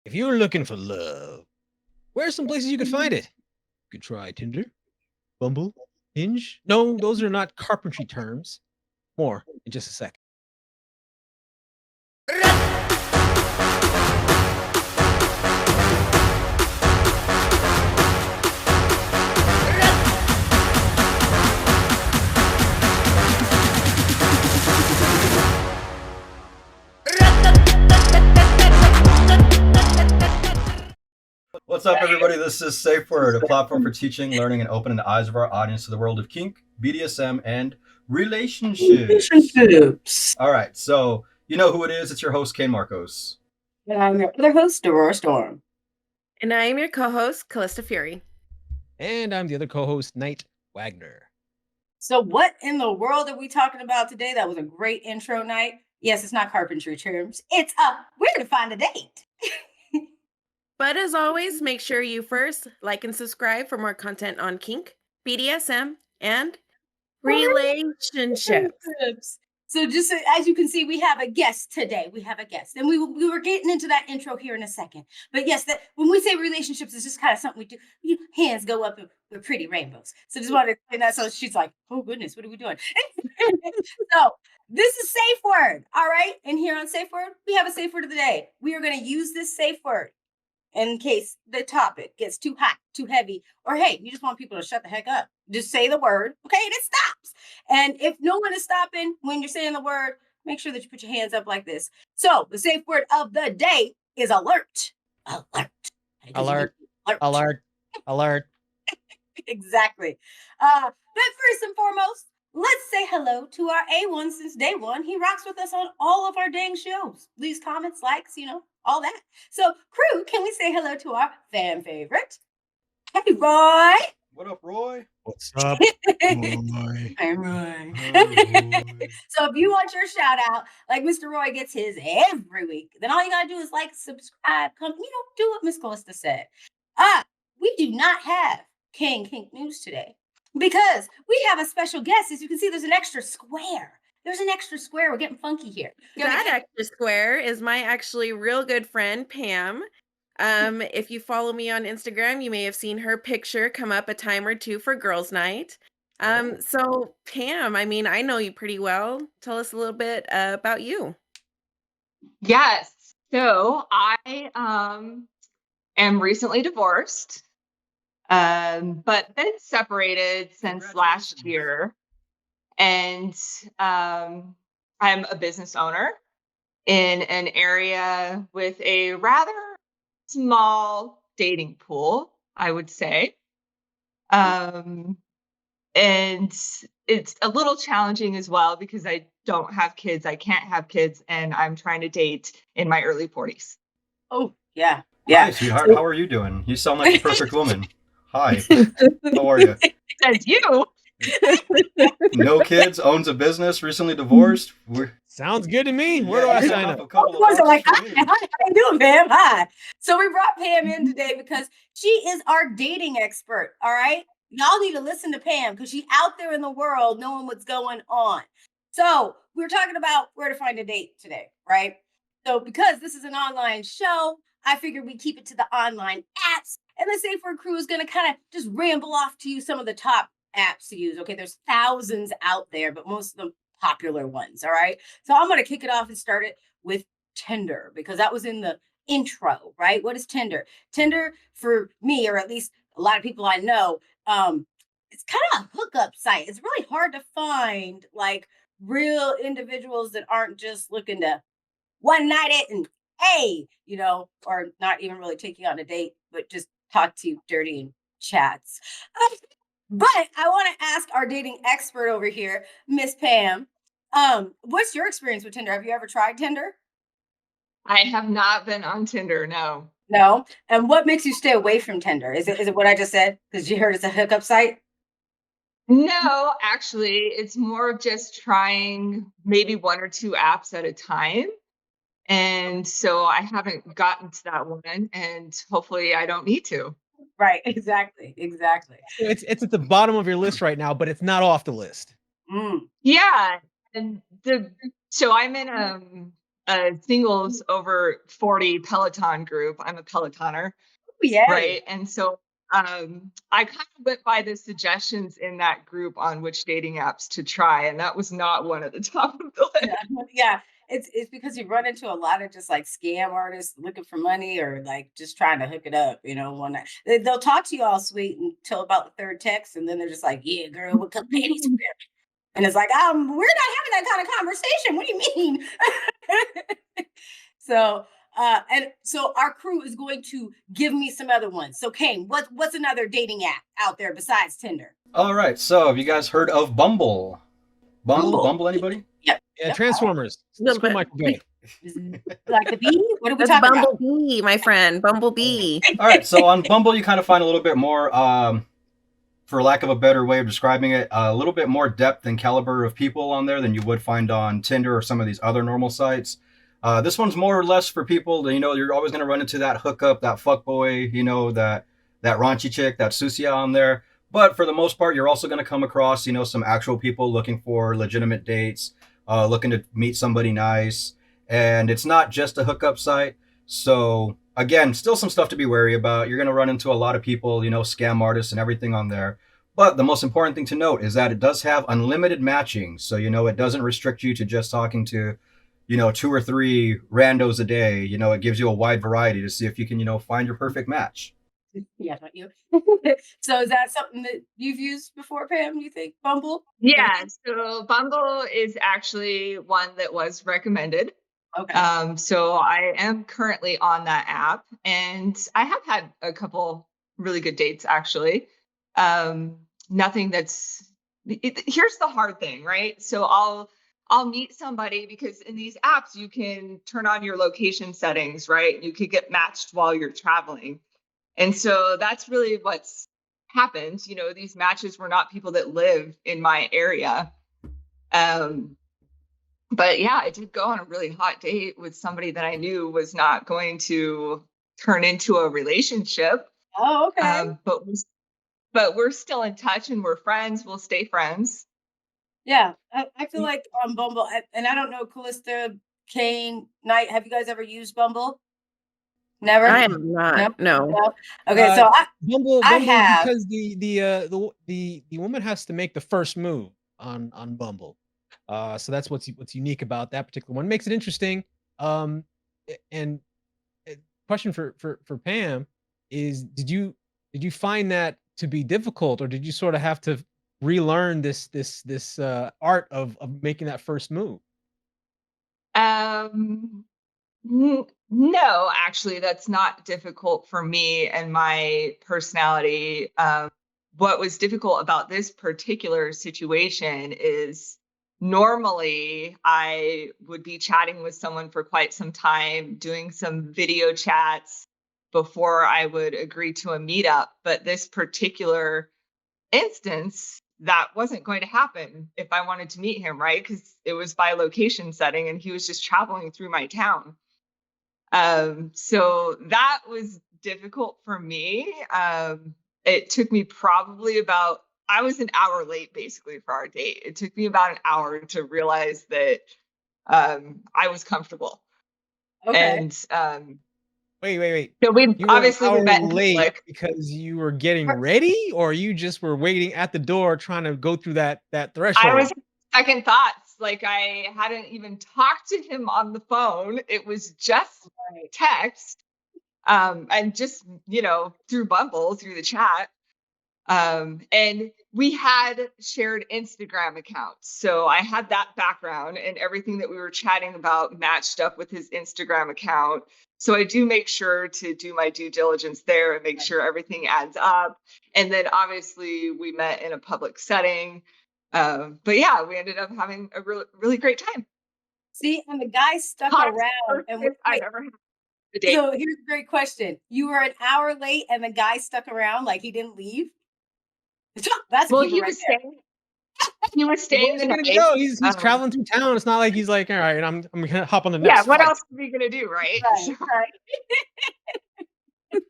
If you're looking for love, where are some places you could find it? You could try Tinder, Bumble, Hinge. No, those are not carpentry terms. More in just a sec. What's up, everybody? This is SafeWord, a platform for teaching, learning, and opening the eyes of our audience to the world of kink, BDSM, and relationships. All right, so you know who it is. It's your host, Kane Marcos. And I'm your other host, Aurora Storm. And I'm your co-host, Callista Fury. And I'm the other co-host, Knight Wagner. So what in the world are we talking about today? That was a great intro night. Yes, it's not carpentry terms. It's where to find a date. But as always, make sure you first like and subscribe for more content on kink, BDSM, and relationships. So just as you can see, we have a guest today. We have a guest. And we were getting into that intro here in a second. But yes, that when we say relationships, it's just kind of something we do. Hands go up with pretty rainbows. So just wanted to explain that. So she's like, oh goodness, what are we doing? So this is Safe Word. All right. And here on Safe Word, we have a Safe Word of the day. We are going to use this Safe Word in case the topic gets too hot, too heavy, or hey, you just want people to shut the heck up. Just say the word, okay, and it stops. And if no one is stopping when you're saying the word, make sure that you put your hands up like this. So the safe word of the day is alert. Alert. Alert. Alert. Alert. Exactly. But first and foremost, let's say hello to our A1 since day one. He rocks with us on all of our dang shows. Leaves comments, likes, all that. So, crew, can we say hello to our fan favorite? Hey, Roy. What up, Roy? What's up, Roy? Hey, Roy. So if you want your shout out, like Mr. Roy gets his every week, then all you got to do is like, subscribe, come, do what Miss Callista said. We do not have King Kink News today because we have a special guest. As you can see, there's an extra square. There's an extra square. We're getting funky here. That extra square is my actually real good friend, Pam. If you follow me on Instagram, you may have seen her picture come up a time or two for Girls Night. So Pam, I mean, I know you pretty well. Tell us a little bit about you. Yes. So I am recently divorced, but been separated since last year. And I'm a business owner in an area with a rather small dating pool, I would say. And it's a little challenging as well because I don't have kids. I can't have kids, and I'm trying to date in my early 40s. Oh, yeah. Yeah. Hi, sweetheart. How are you doing? You sound like the perfect woman. Hi. How are you? Says you. No kids, owns a business, recently divorced. Sounds good to me. Where do I sign up? Like, hi, how you doing, Pam? Hi. So we brought Pam in today because she is our dating expert. All right. Y'all need to listen to Pam because she's out there in the world knowing what's going on. So we're talking about where to find a date today, right? So because this is an online show, I figured we keep it to the online apps, and the SafeWord Crew is going to kind of just ramble off to you some of the top apps to use. Okay, there's thousands out there, but most of them popular ones. All right. So I'm going to kick it off and start it with Tinder because that was in the intro, right? What is Tinder? Tinder for me, or at least a lot of people I know, it's kind of a hookup site. It's really hard to find like real individuals that aren't just looking to one night it and hey, or not even really taking on a date, but just talk to you dirty in chats. But I want to ask our dating expert over here, Miss Pam, what's your experience with Tinder? Have you ever tried Tinder? I have not been on Tinder, no. No? And what makes you stay away from Tinder? Is it what I just said? Because you heard it's a hookup site? No, actually, it's more of just trying maybe one or two apps at a time. And so I haven't gotten to that one, and hopefully I don't need to. Right, exactly. It's at the bottom of your list right now, but it's not off the list. Yeah, and so I'm in a singles over 40 Peloton group. I'm a Pelotoner, Yay. right? And so I kind of went by the suggestions in that group on which dating apps to try, and that was not one at the top of the list. Yeah. It's because you run into a lot of just like scam artists looking for money or like just trying to hook it up, one night. They'll talk to you all sweet until about the third text, and then they're just like, "Yeah, girl, what couple panties you wear?" And it's like, we're not having that kind of conversation. What do you mean? So and so our crew is going to give me some other ones. So Kane, what's another dating app out there besides Tinder? All right. So have you guys heard of Bumble? Bumble, anybody? Yep. Yeah, Transformers. Little School bit. Michael Bay. Like the bee? What are we That's talking about? Bumblebee, my friend. Bumblebee. All right. So on Bumble, you kind of find a little bit more, for lack of a better way of describing it, a little bit more depth and caliber of people on there than you would find on Tinder or some of these other normal sites. This one's more or less for people that, you're always going to run into that hookup, that fuckboy, that raunchy chick, that susia on there. But for the most part, you're also going to come across, some actual people looking for legitimate dates, looking to meet somebody nice. And it's not just a hookup site. So again, still some stuff to be wary about. You're going to run into a lot of people, scam artists and everything on there. But the most important thing to note is that it does have unlimited matching. So, it doesn't restrict you to just talking to, 2 or 3 randos a day. It gives you a wide variety to see if you can, find your perfect match. Yeah, not you. So is that something that you've used before, Pam? You think Bumble? Yeah, so Bumble is actually one that was recommended. Okay. So I am currently on that app, and I have had a couple really good dates actually. Nothing here's the hard thing, right? So I'll meet somebody because in these apps you can turn on your location settings, right? You could get matched while you're traveling. And so that's really what's happened. These matches were not people that live in my area. But yeah, I did go on a really hot date with somebody that I knew was not going to turn into a relationship. Oh, okay. But we're still in touch and we're friends. We'll stay friends. Yeah. I feel like on Bumble, and I don't know, Callista, Kane, Knight, have you guys ever used Bumble? Never? I am not. No. No? Okay, so Bumble I have. because the woman has to make the first move on Bumble. So that's what's unique about that particular one. Makes it interesting. And question for Pam is, did you find that to be difficult, or did you sort of have to relearn this art of making that first move? No, actually, that's not difficult for me and my personality. What was difficult about this particular situation is normally I would be chatting with someone for quite some time, doing some video chats before I would agree to a meetup. But this particular instance, that wasn't going to happen if I wanted to meet him, right? Because it was by location setting and he was just traveling through my town. So that was difficult for me. It took me I was an hour late basically for our date. It took me about an hour to realize that I was comfortable. Okay. And Wait. so we You were obviously an we hour met in late public. because you were getting ready, or you just were waiting at the door trying to go through that I threshold? was second thoughts. Like I hadn't even talked to him on the phone. It was just text. And just, through Bumble, through the chat. And we had shared Instagram accounts. So I had that background and everything that we were chatting about matched up with his Instagram account. So I do make sure to do my due diligence there and make sure everything adds up. And then obviously we met in a public setting. But yeah, we ended up having a really, really great time. See, and the guy stuck Hottest around. And first I've ever had a date. so here's a great question. You were an hour late and the guy stuck around, like he didn't leave? That's Well, keeper he right was there. staying. He was staying Where's the he gonna night. go? He's traveling through town. It's not like he's like, all right, I'm gonna hop on the Yeah, next what flight. else are we gonna do, right? Right.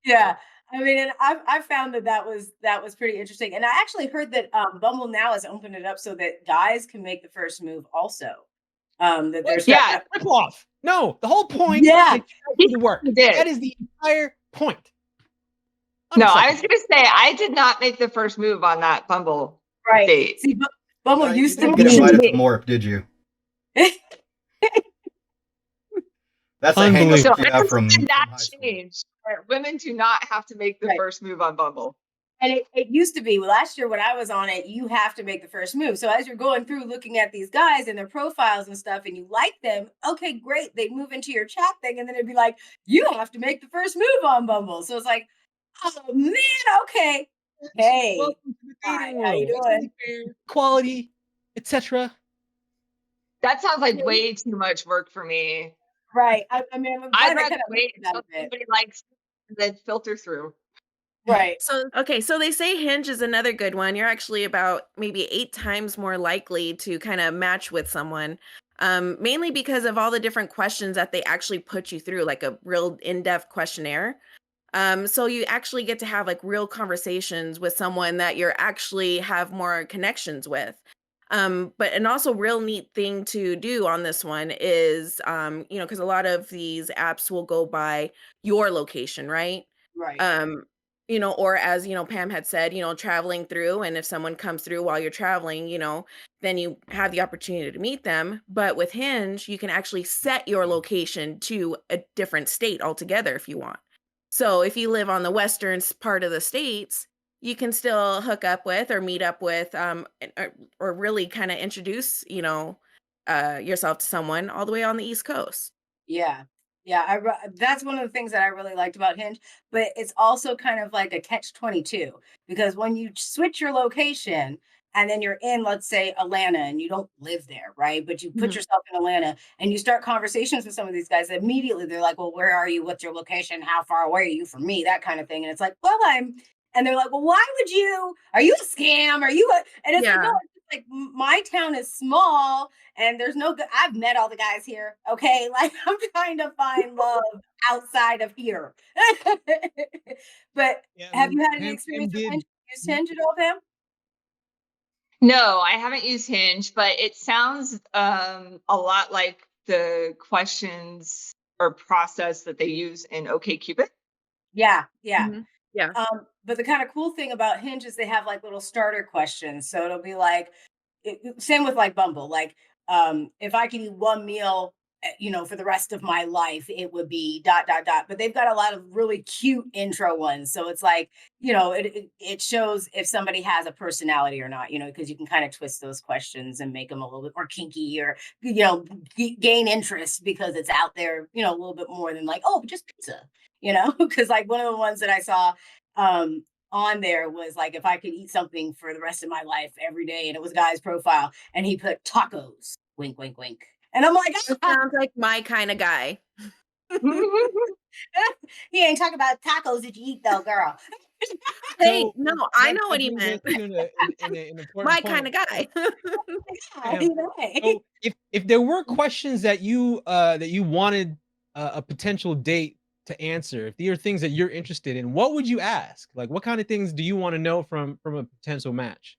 Yeah. I mean, and I found that was pretty interesting. And I actually heard that Bumble now has opened it up so that guys can make the first move also. That they're Yeah. Rip off. No, the whole point Yeah. is to do work. He did. That is the entire point. No, I was Unacceptable. gonna say I did not make the first move on that Bumble Right. date. See, Bumble You used to didn't get be. invited to Morp, did you? That's a hang up So that you I have would from say that high school. changed. Women do not have to make the Right. first move on Bumble. And it used to be last year when I was on it, you have to make the first move. So as you're going through looking at these guys and their profiles and stuff, and you like them, okay, great. They move into your chat thing, and then it'd be like, you have to make the first move on Bumble. So it's like, oh man, okay. Hey, Welcome to the hi, dating how you world. It's doing? only fair, quality, etc. That sounds like way too much work for me. Right. I mean, I'm I'd glad I rather kind of wait that until a bit. somebody likes and then filter through. Right. So, okay, so they say Hinge is another good one. You're actually about maybe 8 times more likely to kind of match with someone, mainly because of all the different questions that they actually put you through, like a real in-depth questionnaire. So you actually get to have like real conversations with someone that you're actually have more connections with. But and also real neat thing to do on this one is, because a lot of these apps will go by your location, right? Right. Um, or as Pam had said, traveling through, and if someone comes through while you're traveling, then you have the opportunity to meet them. But with Hinge, you can actually set your location to a different state altogether if you want. So if you live on the part of the states, you can still hook up with or meet up with, or really kind of introduce, yourself to someone all the way on the East Coast. Yeah. Yeah, that's one of the things that I really liked about Hinge, but it's also kind of like a catch-22 because when you switch your location and then you're in, let's say, Atlanta and you don't live there, right? But you put Mhm. yourself in Atlanta and you start conversations with some of these guys, immediately they're like, "Well, where are you? What's your location? How far away are you from me?" That kind of thing. And it's like, "Well, and they're like, "Well, why would you? Are you a scam? Are you a?" And it's like, "No, Yeah. it's just like my town is small and there's no good. I've met all the guys here. Okay. Like I'm trying to find love outside of here." But Yeah, I have you mean, had any Pam experience with Hinge? did. Used Hinge at all, Pam? No, I haven't used Hinge, but it sounds a lot like the questions or process that they use in OkCupid. Yeah, yeah. Mhm. Yeah. But the kind of cool thing about Hinge is they have like little starter questions. So it'll be like, same with like Bumble. Like, if I could eat one meal, for the rest of my life, it would be dot dot dot. But they've got a lot of really cute intro ones, so it's like, it shows if somebody has a personality or not. Because you can kind of twist those questions and make them a little bit more kinky or gain interest because it's out there. A little bit more than like, oh, just pizza. Because like one of the ones that I saw. Um, on there was like if I could eat something for the rest of my life every day, and it was a guy's profile, and he put tacos, wink, wink, wink, and I'm like, It sounds like my kind of guy. he ain't talking about tacos that you eat though, girl. Hey, So no, I that, know what that he brings us meant. to an important My point. kind of guy. Yeah, Pam. So if there were questions that you wanted a potential date to answer, if these are things that you're interested in, what would you ask? Like, what kind of things do you want to know from a potential match?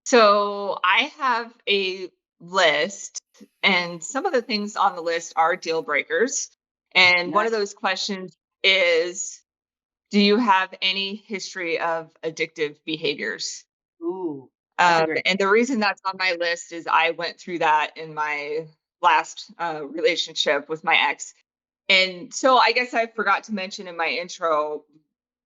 So I have a list, and some of the things on the list are deal breakers. And one Nice. of those questions is, do you have any history of addictive behaviors? Ooh, that's a great. And the reason that's on my list is I went through that in my last relationship with my ex. And so I guess I forgot to mention in my intro,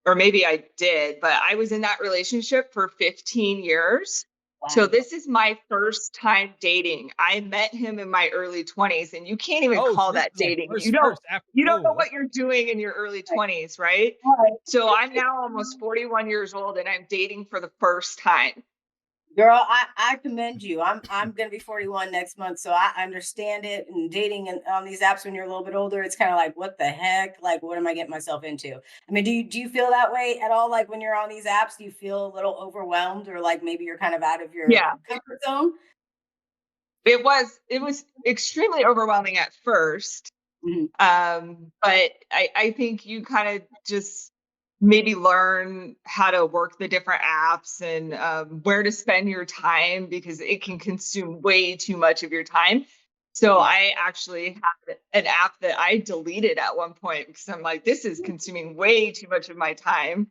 or maybe I did, but I was in that relationship for 15 years. So Wow. this is my first time dating. I met him in my early 20s, and you can't even Oh, call so this that is like dating. first first after. You don't know Oh, what you're doing in your early 20s, right? Right. So I'm now almost 41 years old and I'm dating for the first time. Girl, I commend you. I'm gonna be 41 next month, so I understand it. And dating and on these apps when you're a little bit older, it's kind of like, what the heck? Like, what am I getting myself into? I mean, do you feel that way at all? Like when you're on these apps, do you feel a little overwhelmed, or like maybe you're kind of out of your Yeah. comfort zone? It was extremely overwhelming at first. Mhm. But I think you kind of just maybe learn how to work the different apps and where to spend your time because it can consume way too much of your time. So Yeah. I actually had an app that I deleted at one point because I'm like, this is consuming way too much of my time.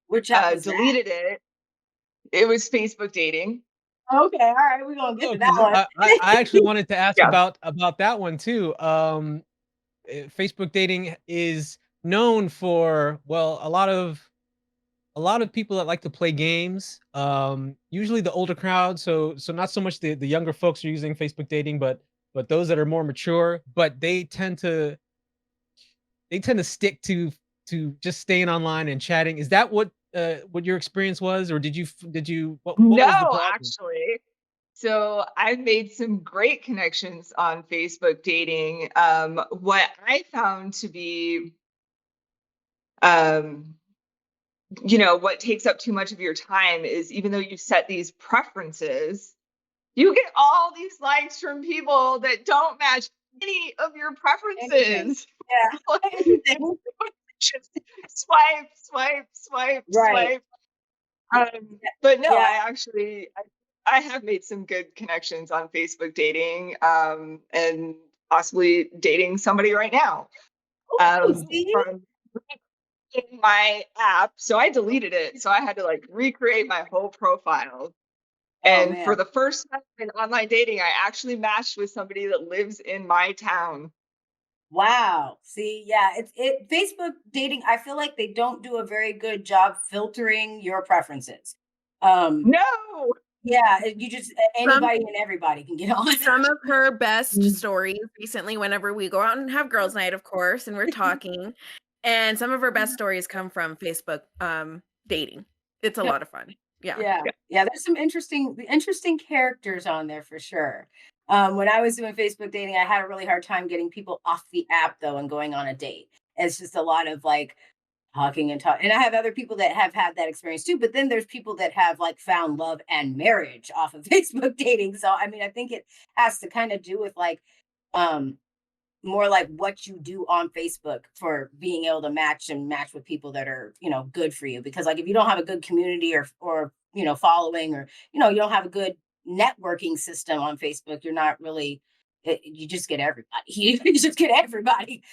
Which app was that? Deleted it. It was Facebook dating. Okay, all right, we're gonna get Oh, to that 'cause one. I actually wanted to ask Yeah. about that one too. Facebook dating is known for, well, a lot of people that like to play games, usually the older crowd, so not so much the younger folks are using Facebook dating, but those that are more mature, but they tend to stick to just staying online and chatting. Is that what your experience was, or did you what was the No, problem? actually. So I've made some great connections on Facebook dating. What I found to be, um, what takes up too much of your time is even though you set these preferences, you get all these likes from people that don't match any of your Anything. preferences. Yeah. Like, Anything. just swipe, swipe, swipe, Right. swipe. But no, Yeah. I have made some good connections on Facebook dating, and possibly dating somebody right now. Oh, see? From my app, so I deleted it. So I had to like recreate my whole profile. Oh And for man. the first time in online dating, I actually matched with somebody that lives in my town. Wow. See, yeah, it Facebook dating, I feel like they don't do a very good job filtering your preferences. Um, No. yeah, you just Some anybody and everybody can get on. some of her best Mm. stories recently, whenever we go out and have girls' night, of course, and we're talking, and some of her best stories come from Facebook dating. It's a lot of fun. Yeah. Yeah. Yeah, there's some interesting characters on there for sure. When I was doing Facebook dating, I had a really hard time getting people off the app though and going on a date. It's just a lot of like talking and talk. And I have other people that have had that experience too, but then there's people that have like found love and marriage off of Facebook dating. So I mean, I think it has to kind of do with like um more like what you do on Facebook for being able to match with people that are, good for you. Because like if you don't have a good community or following or you don't have a good networking system on Facebook, you're not really you just get everybody. You just get everybody.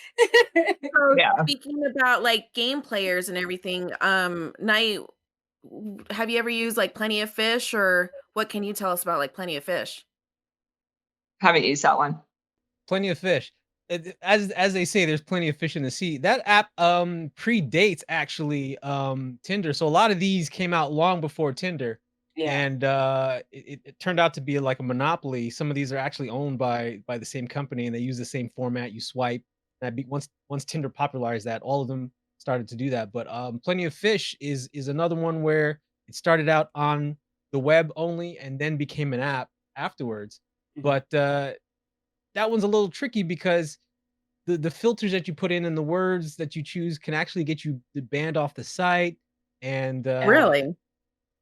So Yeah. speaking about like game players and everything, Night, have you ever used like Plenty of Fish, or what can you tell us about like Plenty of Fish? Haven't used that one. Plenty of fish. As they say, there's plenty of fish in the sea. That app predates actually Tinder. So a lot of these came out long before Tinder. Yeah. And it turned out to be like a monopoly. Some of these are actually owned by the same company and they use the same format. You swipe. Once Tinder popularized that, all of them started to do that. But Plenty of Fish is another one where it started out on the web only and then became an app afterwards. Mhm. But that one's a little tricky because the filters that you put in and the words that you choose can actually get you banned off the site, and Yeah. Really?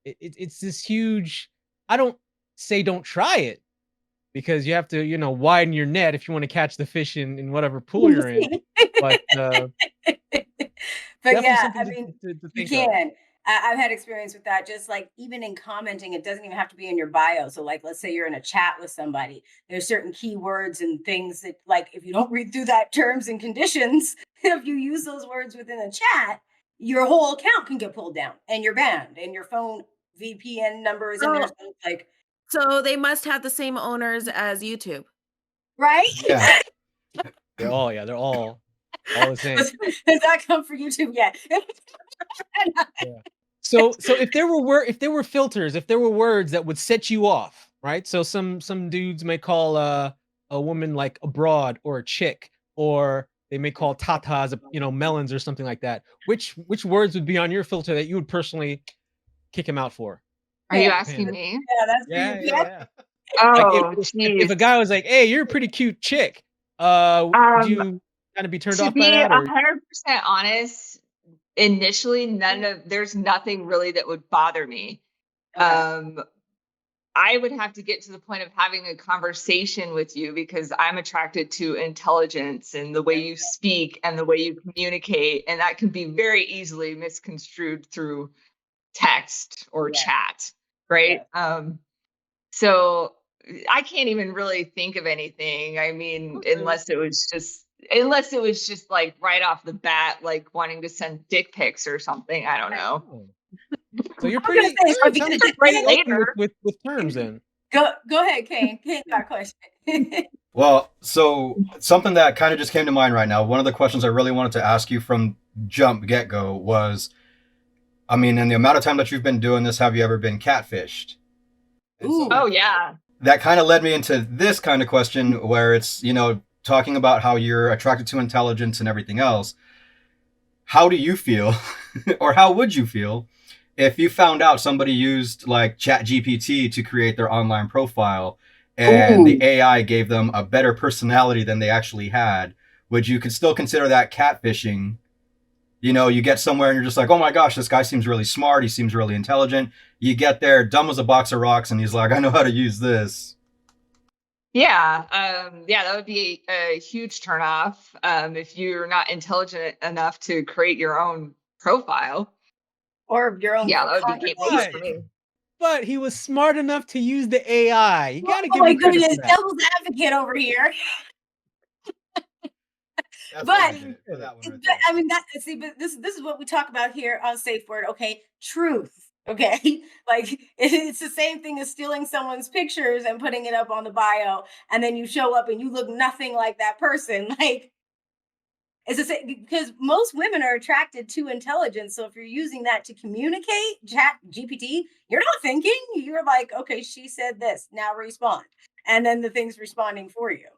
it's this huge. I don't say don't try it because you have to widen your net if you want to catch the fish in whatever pool you're in, but But definitely yeah, I something mean, to you think of. can. I've had experience with that. Just like even in commenting, it doesn't even have to be in your bio. So, like, let's say you're in a chat with somebody, there's certain keywords and things that, like, if you don't read through that terms and conditions, if you use those words within a chat, your whole account can get pulled down and you're banned, and your phone VPN number is in there. So So it's like, so they must have the same owners as YouTube. right? Yeah. They're all the same. Does that come for YouTube yet? Yeah. So if there were filters, if there were words that would set you off, right? So some dudes may call a woman like a broad or a chick, or they may call tatas, melons or something like that. Which words would be on your filter that you would personally kick him out for? Are you Pants. asking Panda. me? Yeah, that's for Yeah, you. yeah, Yeah. yeah. Like Oh, if geez. a guy was like, "Hey, you're a pretty cute chick," would Um, you kind of be turned to off by be that, or 100% honest, initially, there's nothing really that would bother me. Okay. Um, I would have to get to the point of having a conversation with you because I'm attracted to intelligence and the way you speak and the way you communicate. And that can be very easily misconstrued through text or chat, right? So I can't even really think of anything. I mean, unless it was just like right off the bat, like wanting to send dick pics or something. I don't know. Oh. So you're I'm gonna pretty, say, are we sounds gonna like you're just pretty say open with terms then. go ahead, Kane. Kane got a question. Well, so something that kind of just came to mind right now. One of the questions I really wanted to ask you from jump get go was, I mean, in the amount of time that you've been doing this, have you ever been catfished? Ooh. Oh yeah. That kind of led me into this kind of question where it's, talking about how you're attracted to intelligence and everything else. How do you feel or how would you feel if you found out somebody used like ChatGPT to create their online profile and the AI gave them a better personality than they actually had? Would you still consider that catfishing? You get somewhere and you're just like, oh my gosh, this guy seems really smart. He seems really intelligent. You get there, dumb as a box of rocks, and he's like, I know how to use this. Yeah, that would be a huge turnoff if you're not intelligent enough to create your own profile. Or your own. Yeah, that would be Right. for me. But he was smart enough to use the AI. You got to Oh give my him credit goodness, for that. devil's advocate over here. That's But what I did for that one right there. I mean, but this is what we talk about here on SafeWord. Okay, truth. Okay, like it's the same thing as stealing someone's pictures and putting it up on the bio, and then you show up and you look nothing like that person. Like it's the same because most women are attracted to intelligence. So if you're using that to communicate, chat GPT, you're not thinking. You're like, okay, she said this. Now respond, and then the thing's responding for you.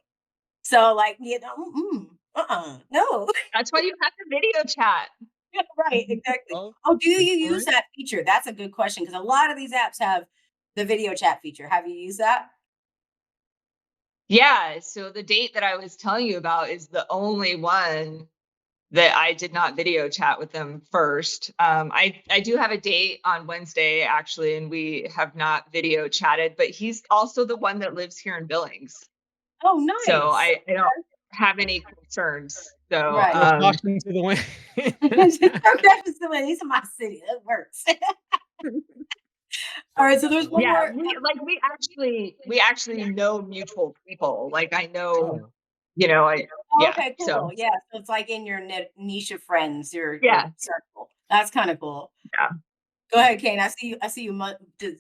So like, no. That's why you have the video chat. Right, exactly. Oh, Oh, do good you use point. that feature? That's a good question because a lot of these apps have the video chat feature. Have you used that? Yeah, so the date that I was telling you about is the only one that I did not video chat with them first. I do have a date on Wednesday actually, and we have not video chatted, but he's also the one that lives here in Billings. Oh, nice. So I don't have any concerns. So Right. Caution to the wind. These are my city. That works. All right, so there's one yeah, more. we actually know mutual people. Like I know, Oh. Okay, cool. So Yeah, so it's like in your niche of friends, your Yeah. circle. That's kind of cool. Yeah. Go ahead, Kane. I see you.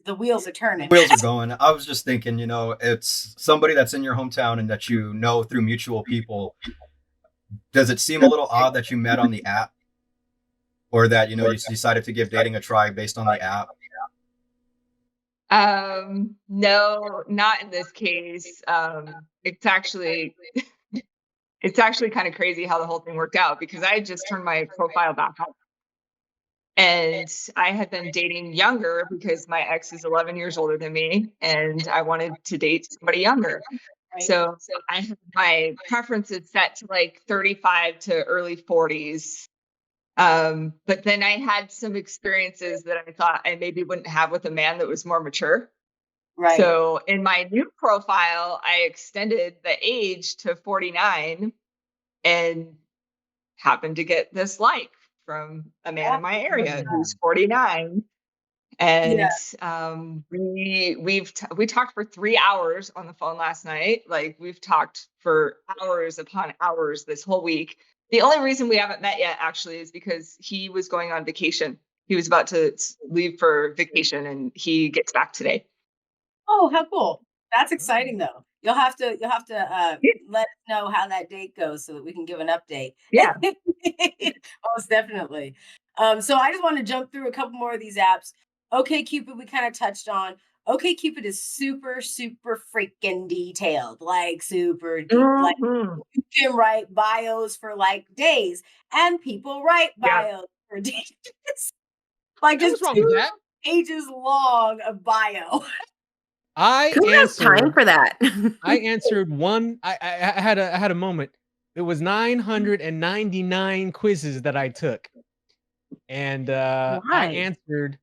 The wheels are turning. Wheels are going. I was just thinking, it's somebody that's in your hometown and that you know through mutual people. Does it seem a little odd that you met on the app, or that you decided to give dating a try based on the app? No, not in this case. It's actually kind of crazy how the whole thing worked out because I just turned my profile back on. And I had been dating younger because my ex is 11 years older than me and I wanted to date somebody younger. Right. So I have my preferences set to like 35 to early 40s. But then I had some experiences that I thought I maybe wouldn't have with a man that was more mature. Right. So in my new profile, I extended the age to 49 and happened to get this like from a man in my area who's 49. And we talked for 3 hours on the phone last night. Like we've talked for hours upon hours this whole week. The only reason we haven't met yet actually is because he was going on vacation. He was about to leave for vacation and he gets back today. Oh, how cool. That's exciting though. You'll have to let us know how that date goes so that we can give an update. Yeah. Most definitely. So I just want to jump through a couple more of these apps. OkCupid, we kind of touched on. OkCupid is super, super freaking detailed, like super deep. Like you can write bios for like days, and people write bios for days. Like just What's wrong with 2 that? pages long of bio. Who has time for that? I answered one. I had a moment. It was 999 quizzes that I took, and I Why? answered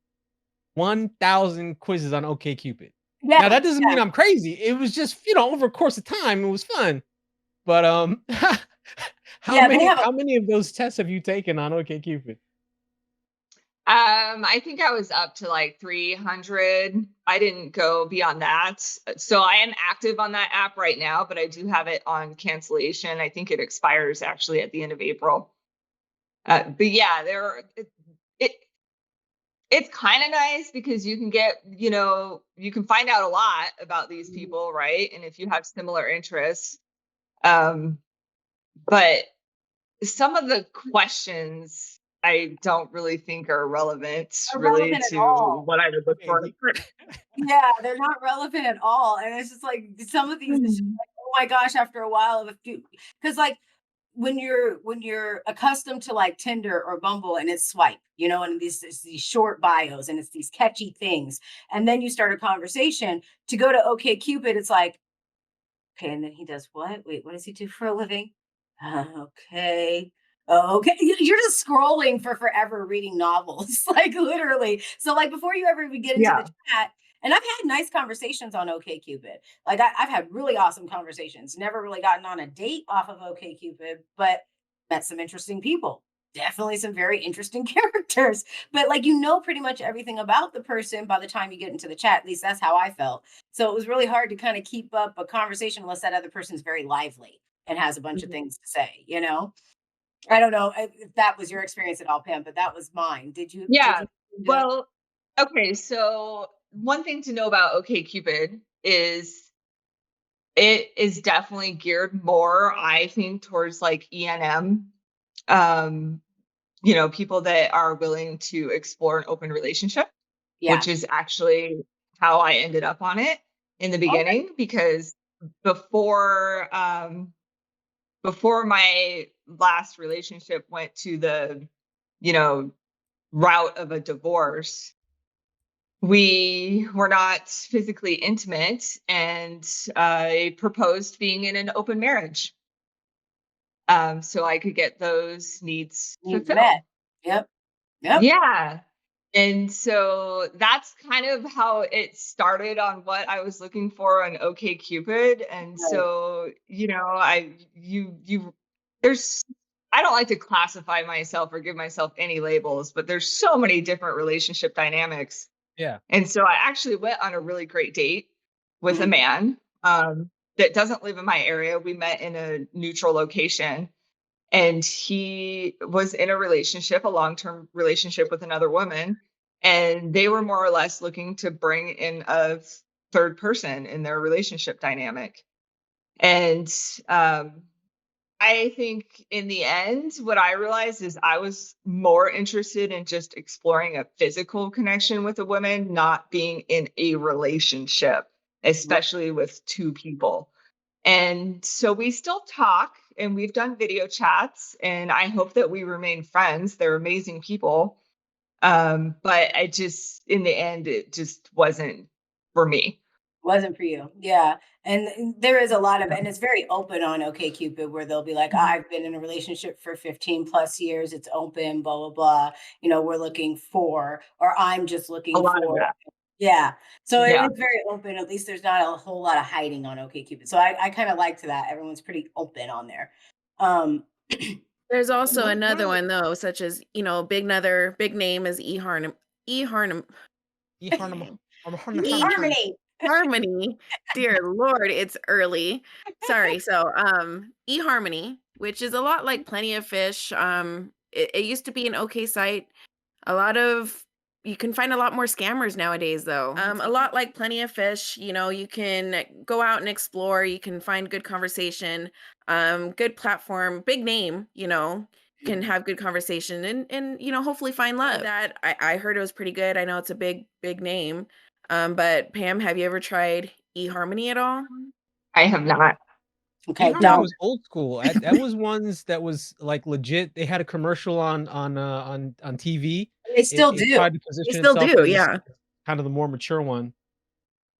1,000 quizzes on OkCupid. Yeah, Now that doesn't yeah, mean I'm crazy. It was just, over a course of time, it was fun. But, how yeah. They many have how many of those tests have you taken on OkCupid? I think I was up to like 300. I didn't go beyond that. So I am active on that app right now, but I do have it on cancellation. I think it expires actually at the end of April. But yeah, it it's kind of nice because you can get, you can find out a lot about these people, right? And if you have similar interests. Um, but some of the questions I don't really think are relevant really relevant at to all. what I would look Okay, for. Yeah, they're not relevant at all. And it's just like some of these, it's just Mhm. like, oh my gosh, after a while of a few, because like when you're accustomed to like Tinder or Bumble and it's swipe, and these short bios and it's these catchy things, and then you start a conversation to go to OkCupid, it's like, okay, and then he does what? Wait, what does he do for a living? Okay. Oh, okay. You're just scrolling for forever reading novels, like literally. So, like, before you ever even get into the Yeah. chat, and I've had nice conversations on OkCupid. Like, I've had really awesome conversations. Never really gotten on a date off of OkCupid, but met some interesting people. Definitely some very interesting characters. But, like, pretty much everything about the person by the time you get into the chat. At least that's how I felt. So it was really hard to kind of keep up a conversation unless that other person's very lively and has a bunch of Mhm. things to say. I don't know if that was your experience at all, Pam, but that was mine. Did Yeah. you Well, okay. So one thing to know about OkCupid is it is definitely geared more, I think, towards like ENM. Um, people that are willing to explore an open relationship, yeah. which is actually how I ended up on it in the Okay. beginning because before before my last relationship went to the, you know, route of a divorce, we were not physically intimate and I proposed being in an open marriage. So I could get those needs Needs met. fulfilled. Yep. Yep. Yeah. And so that's kind of how it started on what I was looking for on OkCupid. And Right. so, there's, I don't like to classify myself or give myself any labels, but there's so many different relationship dynamics. Yeah. And so I actually went on a really great date with a Mhm. man that doesn't live in my area. We met in a neutral location and he was in a relationship, a long-term relationship with another woman, and they were more or less looking to bring in a third person in their relationship dynamic. And I think in the end, what I realized is I was more interested in just exploring a physical connection with a woman, not being in a relationship, especially with two people. And so we still talk and we've done video chats and I hope that we remain friends. They're amazing people. But I just in the end it just wasn't for me. Wasn't for you. Yeah. And there is a lot of, and it's very open on OkCupid where they'll be like, Mhm. I've been in a relationship for 15 plus years. It's open, blah, blah, blah. We're looking for, or I'm just A looking lot of for. that. Yeah. So Yeah. it's very open. At least there's not a whole lot of hiding on OkCupid. So I kind of liked that. Everyone's pretty open on there. Um, There's also one another of the one though, such as, big name is eHarnum E eHarmony. Harmony. Dear Lord, it's early. Sorry. So, eHarmony, which is a lot like Plenty of Fish. It used to be an okay site. A lot of You can find a lot more scammers nowadays though. A lot like Plenty of Fish, you can go out and explore, you can find good conversation, good platform, big name, can have good conversation and hopefully find love. That I heard it was pretty good. I know it's a big name. But Pam, have you ever tried eHarmony at all? I have not. Okay, eHarmony don't. was old school. That was ones that was like legit. They had a commercial on TV. They It still it do. tried to They position still itself do, as yeah. kind of the more mature one.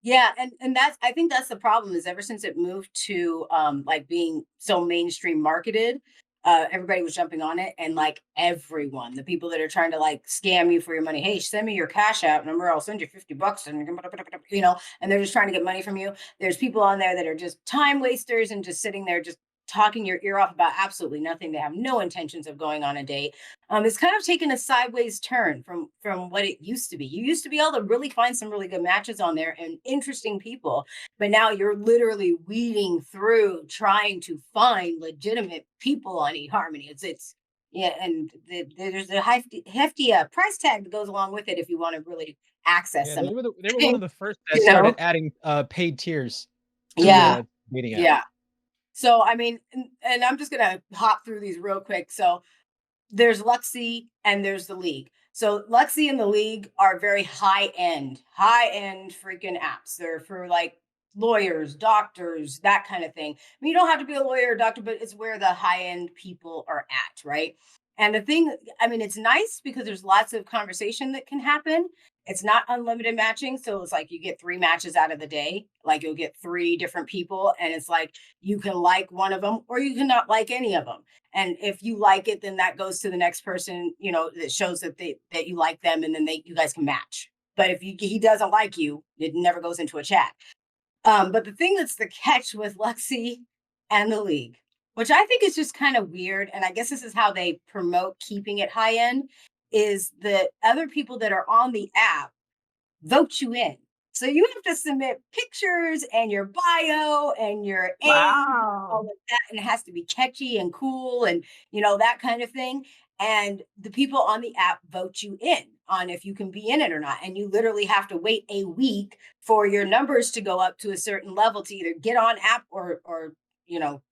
Yeah, and that's I think that's the problem is ever since it moved to like being so mainstream marketed, everybody was jumping on it, and like everyone, the people that are trying to like scam you for your money, hey, send me your cash app number, I'll send you $50, and and they're just trying to get money from you. There's people on there that are just time wasters and just sitting there just talking your ear off about absolutely nothing. They have no intentions of going on a date. It's kind of taken a sideways turn from what it used to be. You used to be able to really find some really good matches on there and interesting people, but now you're literally weeding through trying to find legitimate people on eHarmony. It's yeah, and there's a hefty price tag that goes along with it if you want to really access Yeah, some. they were one of the first that You started know, adding paid tiers to yeah, the dating app. yeah. So I mean, and I'm just gonna hop through these real quick. So there's Luxy and there's the League. So Luxy and the League are very high end freaking apps. They're for like lawyers, doctors, that kind of thing. I mean, you don't have to be a lawyer or doctor, but it's where the high end people are at, right? And the thing, I mean, it's nice because there's lots of conversation that can happen. It's not unlimited matching. So it's like you get 3 matches out of the day. Like you'll get 3 different people. And it's like you can like one of them or you cannot like any of them. And if you like it, then that goes to the next person, that shows that you like them, and then you guys can match. But if he doesn't like you, it never goes into a chat. But the thing that's the catch with Luxy and the League, which I think is just kind of weird, and I guess this is how they promote keeping it high end, is that other people that are on the app vote you in. So you have to submit pictures and your bio and your age, all Wow. of that, and it has to be catchy and cool and that kind of thing. And the people on the app vote you in on if you can be in it or not. And you literally have to wait a week for your numbers to go up to a certain level to either get on app or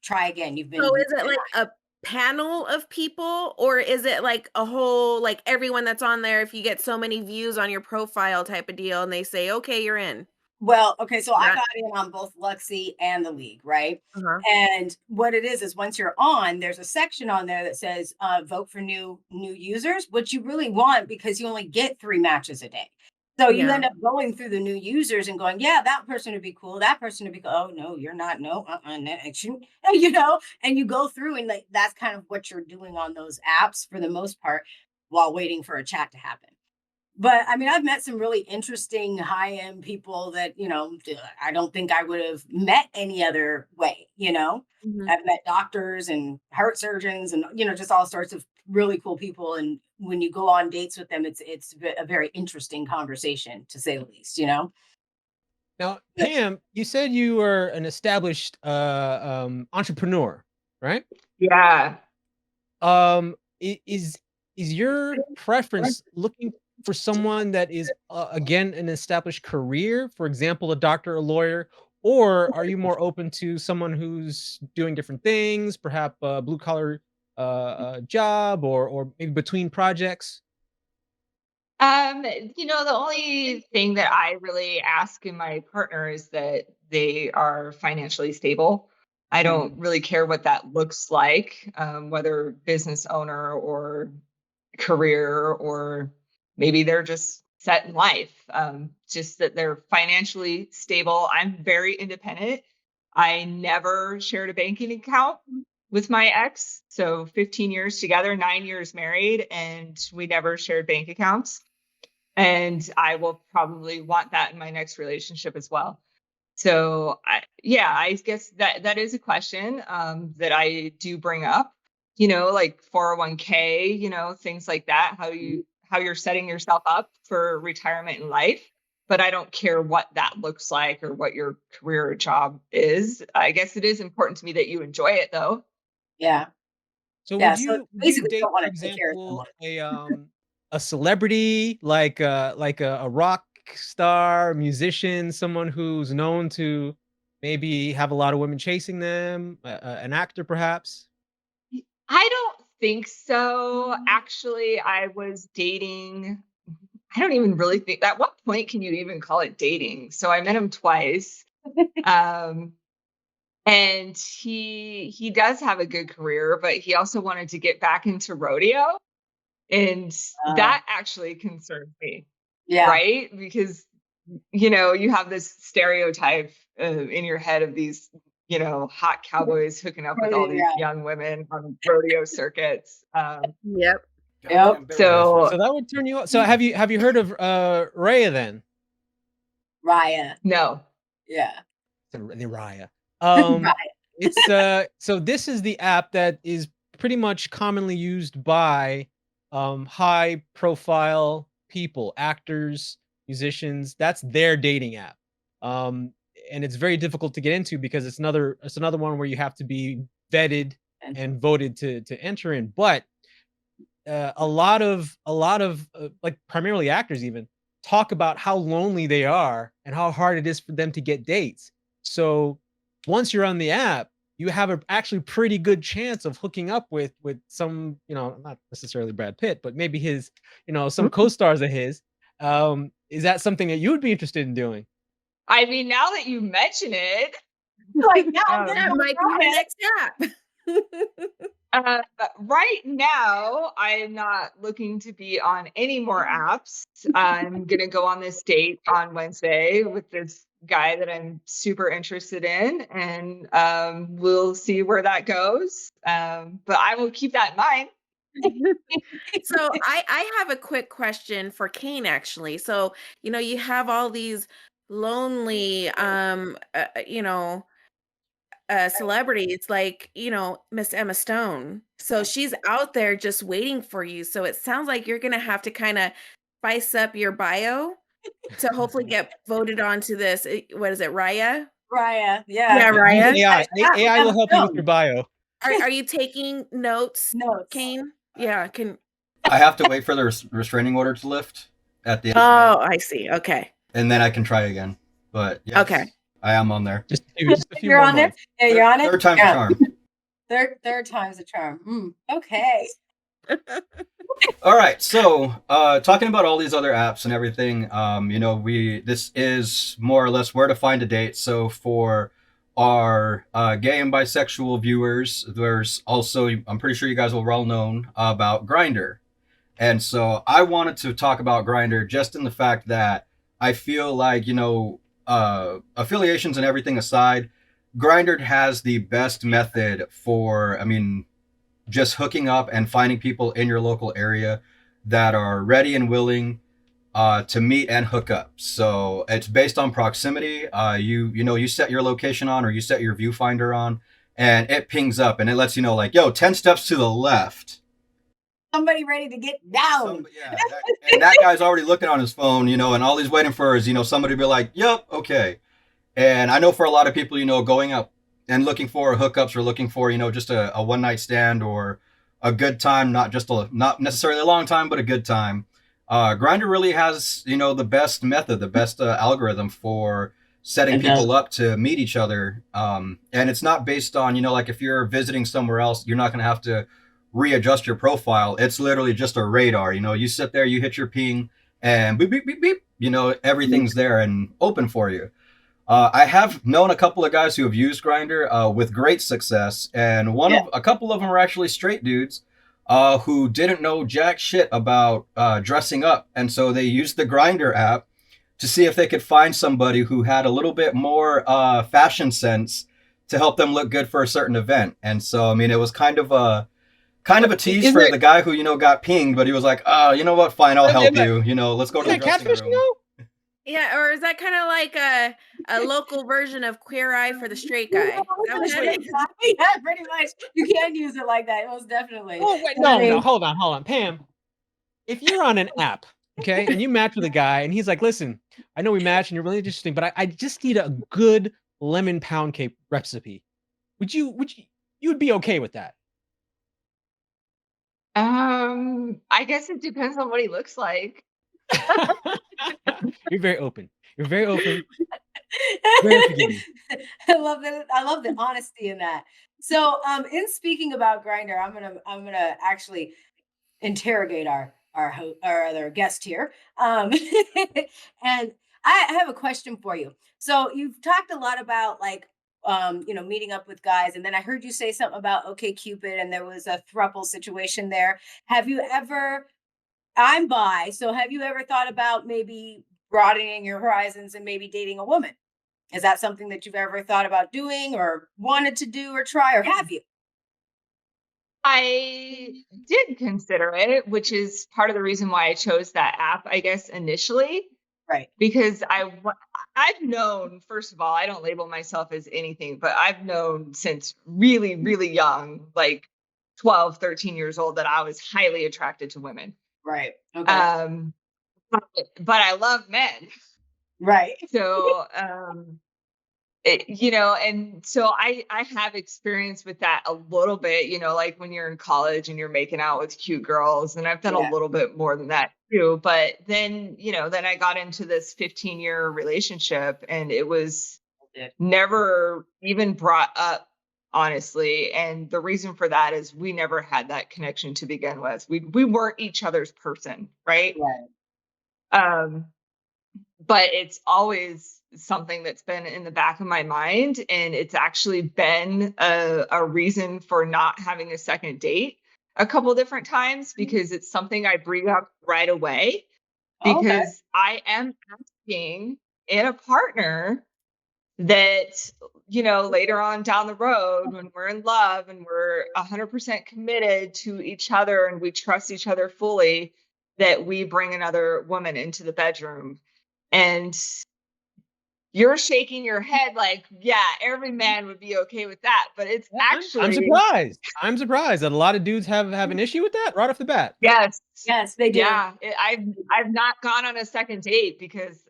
try again. You've So been is it like a panel of people, or is it like a whole, like everyone that's on there, if you get so many views on your profile type of deal and they say, okay, you're in? Well, okay, so I That, got in on both Luxy and the League, right? uh-huh. And what it is once you're on, there's a section on there that says vote for new users, which you really want because you only get 3 matches a day. So you Yeah. end up going through the new users and going, yeah, that person would be cool. That person would be cool. Oh no, you're not. No, no, and you go through and like that's kind of what you're doing on those apps for the most part while waiting for a chat to happen. But I mean, I've met some really interesting high end people that, I don't think I would have met any other way. Mhm. I've met doctors and heart surgeons and, just all sorts of really cool people. And when you go on dates with them, it's a very interesting conversation to say the least. Now, Yeah. Pam, you said you were an established entrepreneur, right? Yeah. Is your preference looking for someone that is again an established career, for example, a doctor, a lawyer, or are you more open to someone who's doing different things, perhaps a blue collar job, or maybe between projects? The only thing that I really ask in my partner is that they are financially stable. I don't really care what that looks like, whether business owner or career, or maybe they're just set in life. Just that they're financially stable. I'm very independent. I never shared a banking account with my ex. So 15 years together, 9 years married, and we never shared bank accounts. And I will probably want that in my next relationship as well. So yeah, I guess that is a question that I do bring up. Like 401k, things like that. How you're setting yourself up for retirement in life. But I don't care what that looks like or what your career or job is. I guess it is important to me that you enjoy it, though. Yeah. So Yeah. So would you basically date, don't want for to take care of example, someone. a celebrity like a rock star, musician, someone who's known to maybe have a lot of women chasing them, an actor perhaps? I don't think so. Actually, I was dating. I don't even really think, at what point can you even call it dating? So I met him twice. Um, and he does have a good career, but he also wanted to get back into rodeo. And Uh, that actually concerns me, yeah. right? Because you have this stereotype in your head of these hot cowboys hooking up with all these young women on rodeo circuits. Yep. Goddamn bear So So that would turn you on. So have you heard of Raya then? Raya. no. Yeah. The Raya. Raya. It's so this is the app that is pretty much commonly used by high profile people, actors, musicians. That's their dating app. Um and it's very difficult to get into because it's another one where you have to be vetted and voted to enter in. But a lot of like primarily actors even talk about how lonely they are and how hard it is for them to get dates. So once you're on the app, you have a actually pretty good chance of hooking up with some, not necessarily Brad Pitt, but maybe his, some co-stars of his. Is that something that you would be interested in doing? I mean, now that you mention it, Like, yeah, I'm That gonna might be try the it. next app. right now, I'm not looking to be on any more apps. I'm going to go on this date on Wednesday with this guy that I'm super interested in, and we'll see where that goes. But I will keep that in mind. So I have a quick question for Kane actually. So, you have all these lonely celebrities like, Miss Emma Stone. So she's out there just waiting for you. So it sounds like you're going to have to kind of spice up your bio to hopefully get voted onto this. What is it, Raya? Raya. Yeah, Yeah. Raya. AI will help you with your bio. Are you taking notes, Notes. Kane? Yeah, can. I have to wait for the restraining order to lift at the end, Oh, I see. Okay. and then I can try again. But yes, Okay. I am on there. Just a few You're more on there? months. Yeah, you're on it? Third time's Yeah. a charm. Third time's a charm. Okay. All right, so talking about all these other apps and everything, this is more or less where to find a date. So for our gay and bisexual viewers, there's also, I'm pretty sure you guys will well known about Grindr. And so I wanted to talk about Grindr just in the fact that I feel like, affiliations and everything aside, Grindr has the best method for, just hooking up and finding people in your local area that are ready and willing to meet and hook up. So it's based on proximity. You set your location on, or you set your viewfinder on, and it pings up and it lets you know, like, yo, 10 steps to the left. Somebody ready to get down. And that guy's already looking on his phone, and all he's waiting for is, somebody to be like, yep, okay. And I know for a lot of people, going up and looking for hookups or looking for, just a one night stand or a good time, not necessarily a long time, but a good time. Grindr really has, the best method, the best algorithm for setting people up to meet each other. And it's not based on, like if you're visiting somewhere else, you're not going to have to readjust your profile. It's literally just a radar. You sit there, you hit your ping, and beep, beep, beep, beep. Everything's there and open for you. I have known a couple of guys who have used Grindr with great success, and a couple of them are actually straight dudes who didn't know jack shit about dressing up, and so they used the Grindr app to see if they could find somebody who had a little bit more fashion sense to help them look good for a certain event. And so, it was kind of a tease for the guy who got pinged, but he was like, "Oh, you know what? Fine, I'll help you. Let's go to the dressing room." Yeah, or is that kind of like a local version of Queer Eye for the straight guy? Is that what that is? Yeah, pretty much. You can use it like that, most definitely. Oh wait, no, hold on, Pam. If you're on an app, okay, and you match with a guy, and he's like, "Listen, I know we matched, and you're really interesting, but I just need a good lemon pound cake recipe." You would be okay with that? I guess it depends on what he looks like. You're very open. You're very open. Very forgiving. I love that. I love the honesty in that. So, in speaking about Grindr, I'm gonna actually interrogate our other guest here. And I have a question for you. So you've talked a lot about like meeting up with guys, and then I heard you say something about OK Cupid, and there was a throuple situation there. Have you ever? I'm bi, so have you ever thought about maybe broadening your horizons and maybe dating a woman? Is that something that you've ever thought about doing or wanted to do or try, or have you? I did consider it, which is part of the reason why I chose that app, I guess, initially, Right. because I've known, first of all, I don't label myself as anything, but I've known since really, really young, like 12, 13 years old, that I was highly attracted to women. Right. Okay. Um, but I love men. Right. So, and so I have experience with that a little bit, like when you're in college and you're making out with cute girls, and I've done a Yeah. little bit more than that too. But then, then I got into this 15-year relationship, and it was never even brought up, honestly. And the reason for that is we never had that connection to begin with. We weren't each other's person, right? Right. But it's always something that's been in the back of my mind, and it's actually been a reason for not having a second date a couple different times, because it's something I bring up right away, Okay. because I am asking in a partner that, later on down the road, when we're in love and we're 100% committed to each other and we trust each other fully, that we bring another woman into the bedroom. And you're shaking your head like, yeah, every man would be okay with that. But it's I'm actually, surprised. I'm surprised that a lot of dudes have an issue with that right off the bat. yes. Yes, they do. Yeah. I've not gone on a second date because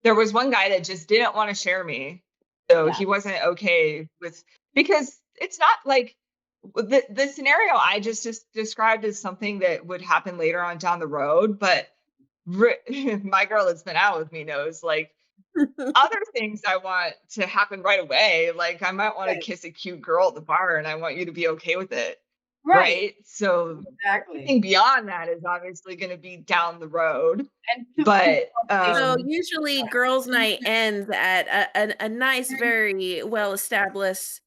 there was one guy that just didn't want to share me. So Yeah. he wasn't okay with, because it's not like the scenario I just described is something that would happen later on down the road. But my girl that's been out with me knows, like, other things I want to happen right away. Like, I might want to Right. kiss a cute girl at the bar, and I want you to be okay with it. Right. Right. So Exactly. anything beyond that is obviously going to be down the road. And But So usually girls' night ends at a nice, very well established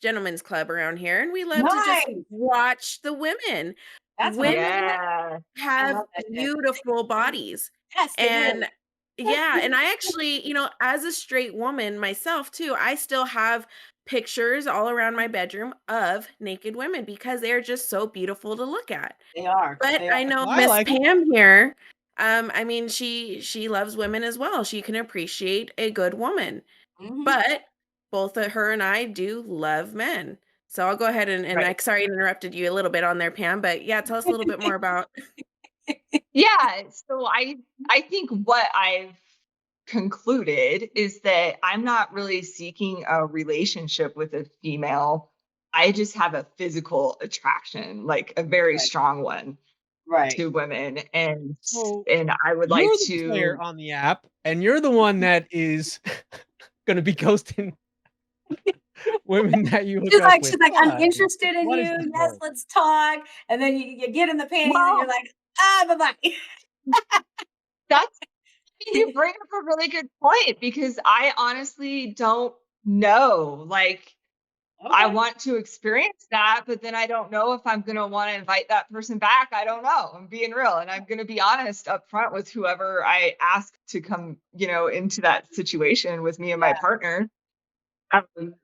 gentlemen's club around here, and we love to just Nice. watch the women. That's Women yeah. have love that shit. beautiful bodies. Yes, they do. And yeah, and I actually, as a straight woman myself too, I still have pictures all around my bedroom of naked women because they're just so beautiful to look at. They are. But They I are. know Well, I Miss like it. Pam here, I mean, she loves women as well. She can appreciate a good woman. Mhm. But both her and I do love men. So I'll go ahead and Right. sorry I interrupted you a little bit on there, Pam, but yeah, tell us a little bit more about. Yeah. So I think what I've concluded is that I'm not really seeking a relationship with a female. I just have a physical attraction, like a very Right. strong one, Right. to women. And So I would you're like the player to, on the app, and you're the one that is going to be ghosting women that you hook She's up like, with. I'm Why? interested in What is you. this Yes, for? let's talk. And then you get in the panties and well, you're like, bye-bye. that's, you bring up a really good point, because I honestly don't know. Like, I Okay. want to experience that, but then I don't know if I'm going to want to invite that person back. I don't know. I'm being real, and I'm going to be honest up front with whoever I ask to come, into that situation with me and my partner,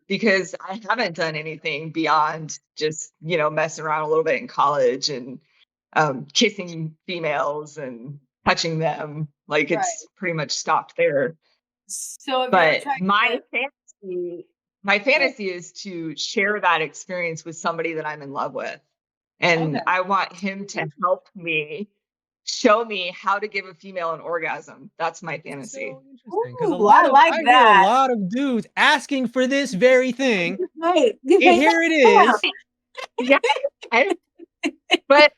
because I haven't done anything beyond just, messing around a little bit in college and kissing females and touching them. Like, Right. it's pretty much stopped there. So if you ever But tried my fantasy is to share that experience with somebody that I'm in love with. And Okay. I want him to help me, show me how to give a female an orgasm. That's my fantasy. So interesting because Ooh, I like I hear a that. lot of dudes asking for this very thing, Right. and here it is. Yeah. But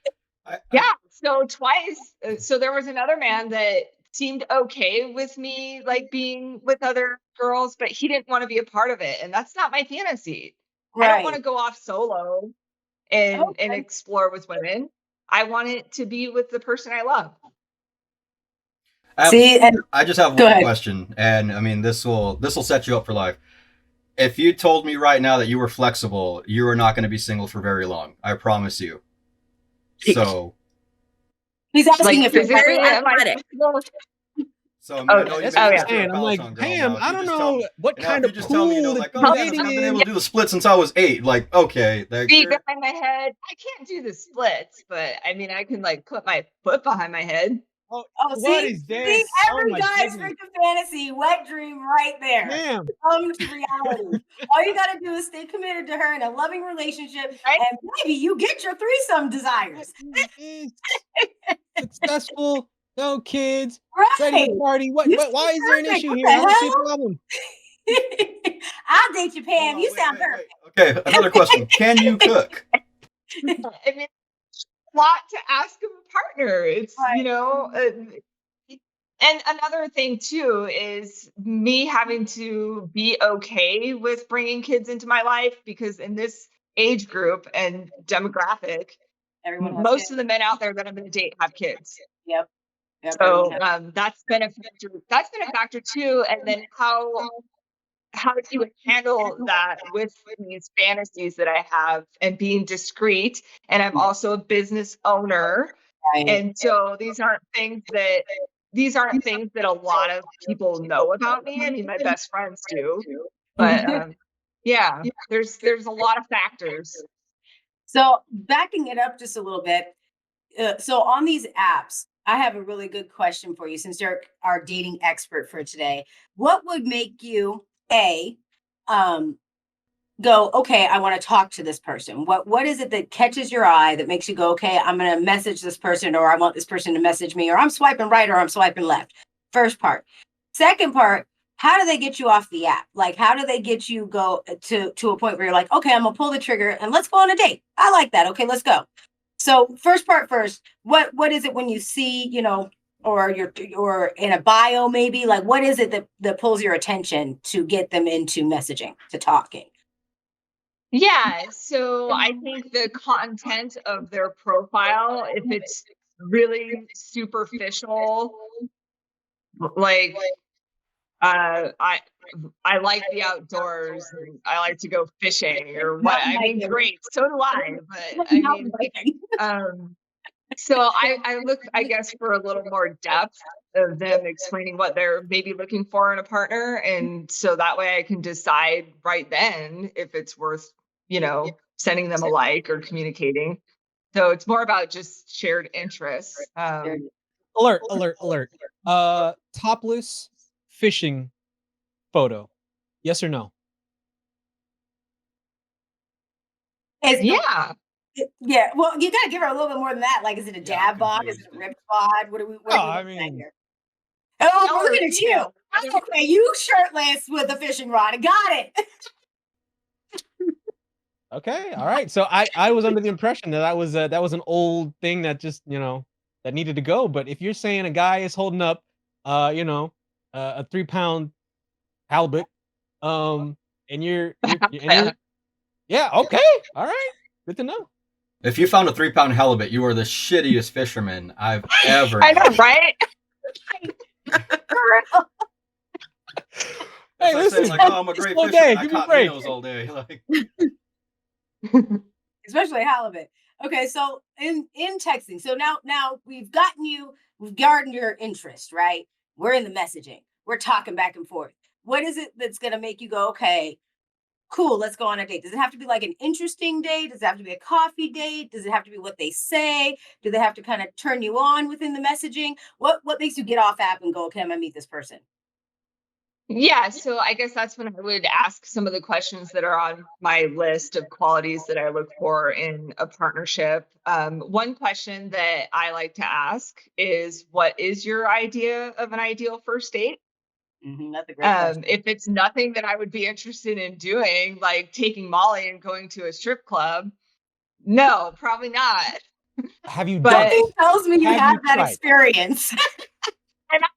I, yeah, so twice. So there was another man that seemed okay with me, like, being with other girls, but he didn't want to be a part of it. And that's not my fantasy. I don't want Right. to go off solo and Okay. explore with women. I want it to be with the person I love. See, and I just have go one ahead. question, and I mean this will set you up for life. If you told me right now that you were flexible, you are not going to be single for very long. I promise you. So He's asking Like, if you're physically, Very am I athletic. flexible? So I mean, I Oh, know you That's oh what mentioned I'm yeah. that you're a saying. I'm like, Peloton girl. Pam, Now, if I you don't just tell know me, what now if kind you of just tell me, pool that like, you're oh No, yeah, dating I've been able in. to do the split since I was 8. Like, okay, like feet you're behind my head. I can't do the splits, but I mean, I can like put my foot behind my head. Oh, Oh, what see, is see, this? Oh every my guy's goodness, freaking fantasy, wet dream right there. Pam. Come to reality. All you gotta do is stay committed to her in a loving relationship, Right? and maybe you get your threesome What desires. is this? Successful, no kids, ready Right? to party. You Why seem is there an perfect. issue What here? I don't see a the problem. hell? I'll date you, hold Pam. on, You wait, sound wait, wait. Okay, another question. Can you cook? I mean, a lot to ask of a partner. It's, Right. and another thing too is me having to be okay with bringing kids into my life because in this age group and demographic, Everyone has most kids. of the men out there that I'm going to date have kids. Yep. Yep. Everyone So has. that's been a factor. That's been a factor too. And then how do you handle that with these fantasies that I have and being discreet? And I'm also a business owner. Right. And so these aren't things that a lot of people know about me. I mean, my best friends do. But yeah, there's a lot of factors. So backing it up just a little bit. So on these apps, I have a really good question for you since you're our dating expert for today. What would make you a um go, okay, I want to talk to this person? What is it that catches your eye that makes you go, okay, I'm gonna message this person, or I want this person to message me, or I'm swiping right or I'm swiping left? First part. Second part, how do they get you off the app? Like how do they get you go to a point where you're like, okay, I'm gonna pull the trigger and let's go on a date. I like that. Okay, let's go. So first part first, what is it when you see, or or in a bio maybe, like what is it that pulls your attention to get them into messaging, to talking? Yeah, so I think the content of their profile, if it's really superficial, like I like the outdoors and I like to go fishing or what. Mountain I mean, biking. great, so do I. But I Mountain mean, biking. um, so I look, I guess, for a little more depth of them explaining what they're maybe looking for in a partner, and so that way I can decide right then if it's worth, sending them a like or communicating. So it's more about just shared interests. Alert, alert, alert. Topless fishing photo. Yes or no? Yeah. Yeah, well, you gotta give her a little bit more than that. Like, is it a Yeah, I'm dad bod? Is it confused. a rib bod? What No, are we I looking at mean, here? Oh, No, we're looking at you. I don't- Okay, you shirtless with a fishing rod. Got it. okay, all right. So I was under the impression that that was an old thing that just that needed to go. But if you're saying a guy is holding up, a 3 pound halibut, and you're yeah, okay, all right, good to know. If you found a 3 pound halibut, you are the shittiest fisherman I've ever I know, known. right? Hey, That's like saying listen, like, oh, I'm a it's great all fisherman. day. I Give me a caught break. minnows all day. Like, Especially halibut. Okay, so in texting. So now we've gotten your interest, right? We're in the messaging. We're talking back and forth. What is it that's gonna make you go, okay, cool, let's go on a date? Does it have to be like an interesting date? Does it have to be a coffee date? Does it have to be what they say? Do they have to kind of turn you on within the messaging? What makes you get off app and go, okay, I'm gonna meet this person? Yeah, so I guess that's when I would ask some of the questions that are on my list of qualities that I look for in a partnership. One question that I like to ask is, what is your idea of an ideal first date? That's a great question. If it's nothing that I would be interested in doing, like taking Molly and going to a strip club, no, probably not. Have you done But it? Something tells me you Have have you that tried? experience. I'm not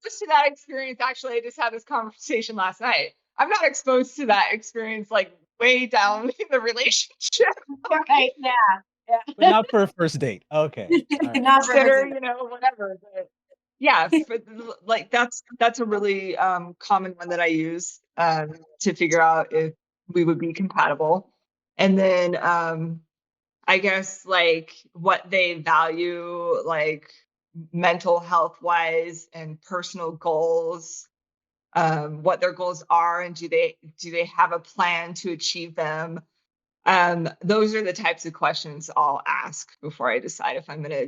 exposed to that experience. Actually, I just had this conversation last night. I'm not exposed to that experience like way down in the relationship. Right? Yeah. But not for a first date. Okay. All right. Not for Consider, everything. whatever. But yeah, like that's a really common one that I use to figure out if we would be compatible. And then I guess like what they value, like mental health wise and personal goals, what their goals are, and do they have a plan to achieve them. Those are the types of questions I'll ask before I decide if I'm gonna.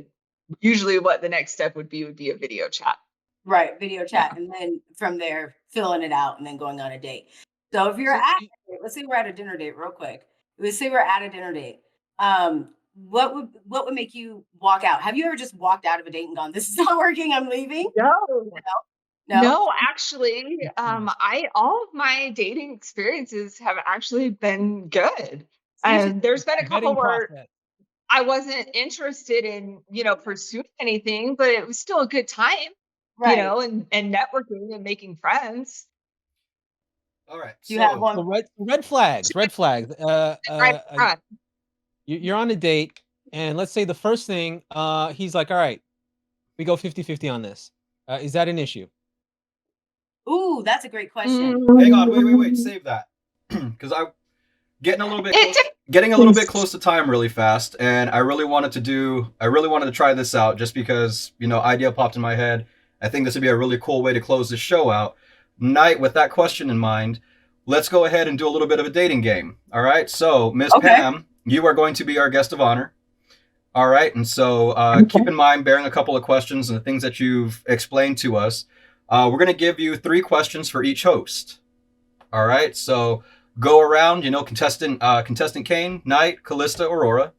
Usually, what the next step would be a video chat. Right, video Yeah. chat, and then from there, filling it out and then going on a date. So if you're So at let's say we're at a dinner date real quick. Let's say we're at a dinner date. What would make you walk out? Have you ever just walked out of a date and gone, "This is not working, I'm leaving"? No. No? No, actually, I all of my dating experiences have actually been good. And there's been a couple vetting where process. I wasn't interested in, pursuing anything, but it was still a good time, Right. and networking and making friends. All right. Do you have So one? So red flags, red flags. Right in front. You're on a date, and let's say the first thing, he's like, "All right, we go 50-50 on this." Is that an issue? Ooh, that's a great question. hang on, wait, save that, because I getting a little bit It close, getting a little bit close to time really fast, and I really wanted to try this out just because idea popped in my head. I think this would be a really cool way to close this show out. Knight, with that question in mind, let's go ahead and do a little bit of a dating game. All right, so Miss Okay. Pam, you are going to be our guest of honor. All right, and so keep in mind, bearing a couple of questions and the things that you've explained to us, we're going to give you 3 questions for each host. All right, so go around, contestant Kane, Knight, Callista, Aurora.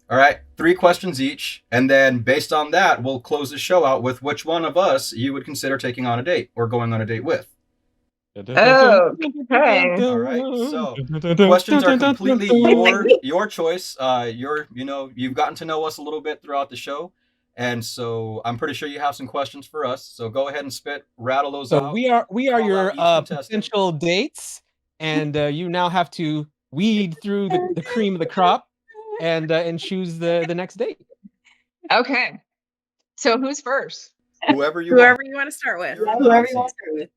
All right, 3 questions each, and then based on that, we'll close the show out with which one of us you would consider taking on a date or going on a date with. Okay. All right, so questions are completely your choice. You've gotten to know us a little bit throughout the show, and so I'm pretty sure you have some questions for us. So go ahead and rattle those So out. we are Call your out each contestant. potential dates, and you now have to weed through the cream of the crop and choose the next date. Okay. So who's first? Whoever you Whoever want. you want to start with. You're in the Whoever hot you want seat. to start with.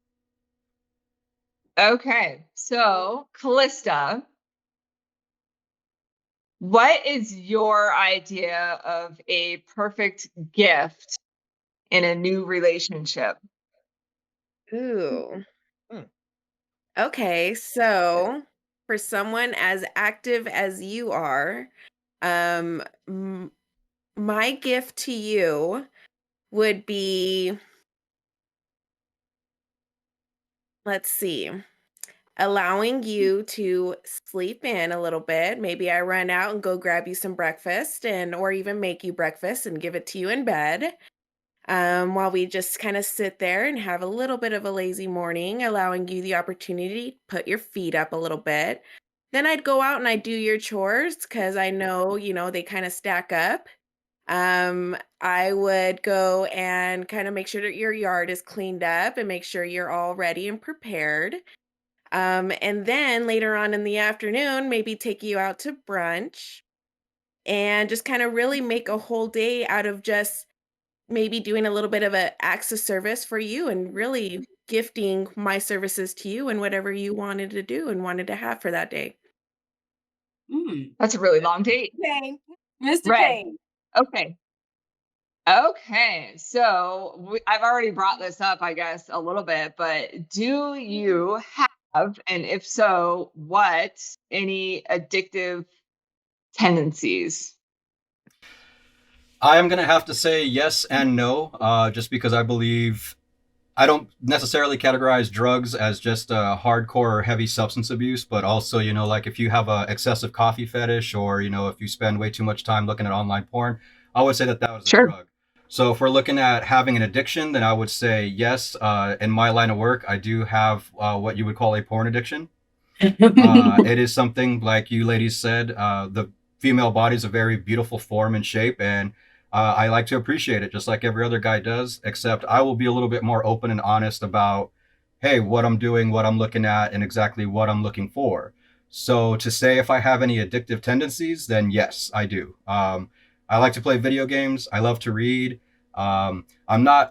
Okay. So, Callista, what is your idea of a perfect gift in a new relationship? Ooh. Hmm. Okay, so for someone as active as you are, m my gift to you would be, let's see, allowing you to sleep in a little bit. Maybe I run out and go grab you some breakfast or even make you breakfast and give it to you in bed. While we just kind of sit there and have a little bit of a lazy morning, allowing you the opportunity to put your feet up a little bit. Then I'd go out and I'd do your chores because I know, they kind of stack up. I would go and kind of make sure that your yard is cleaned up and make sure you're all ready and prepared. And then later on in the afternoon, maybe take you out to brunch and just kind of really make a whole day out of just maybe doing a little bit of a acts of service for you and really gifting my services to you and whatever you wanted to do and wanted to have for that day. That's a really long date. Payne. Mr. Right. Payne. Okay. Okay. So, I've already brought this up, I guess, a little bit, but do you have, and if so, what, any addictive tendencies? I am going to have to say yes and no, just because I don't necessarily categorize drugs as just hardcore or heavy substance abuse, but also, like if you have a excessive coffee fetish or, if you spend way too much time looking at online porn, I would say that was a Sure. drug. So if we're looking at having an addiction, then I would say yes. In my line of work, I do have what you would call a porn addiction. It is something like you ladies said, the female body is a very beautiful form and shape, and I like to appreciate it just like every other guy does, except I will be a little bit more open and honest about, hey, what I'm doing, what I'm looking at, and exactly what I'm looking for. So to say if I have any addictive tendencies, then yes, I do. I like to play video games. I love to read. I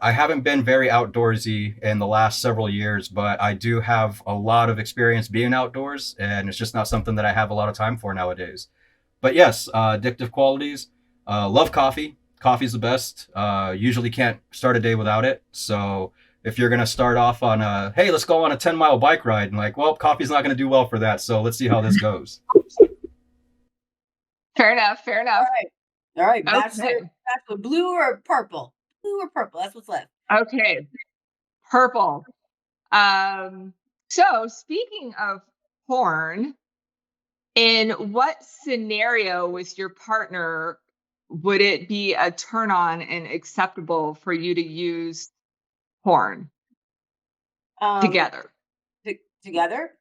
haven't been very outdoorsy in the last several years, but I do have a lot of experience being outdoors, and it's just not something that I have a lot of time for nowadays. But yes, addictive qualities. Love coffee. Coffee's the best. Usually can't start a day without it. So if you're gonna start off on a, hey, let's go on a 10-mile bike ride, and like, well, coffee's not gonna do well for that. So let's see how this goes. Fair enough. Fair enough. All right. Okay. Bachelor, blue or purple? Blue or purple? That's what's left. Okay. Purple. So speaking of porn, in what scenario with your partner would it be a turn on and acceptable for you to use porn together? Together?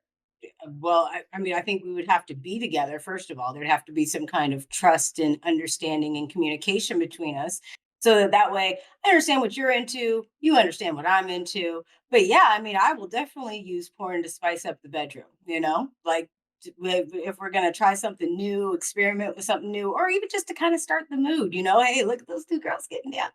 Well, I mean, I think we would have to be together. First of all, there'd have to be some kind of trust and understanding and communication between us, so that way I understand what you're into, you understand what I'm into. But yeah, I mean, I will definitely use porn to spice up the bedroom. Like if we're gonna try something new, experiment with something new, or even just to kind of start the mood. Hey, look at those two girls getting down.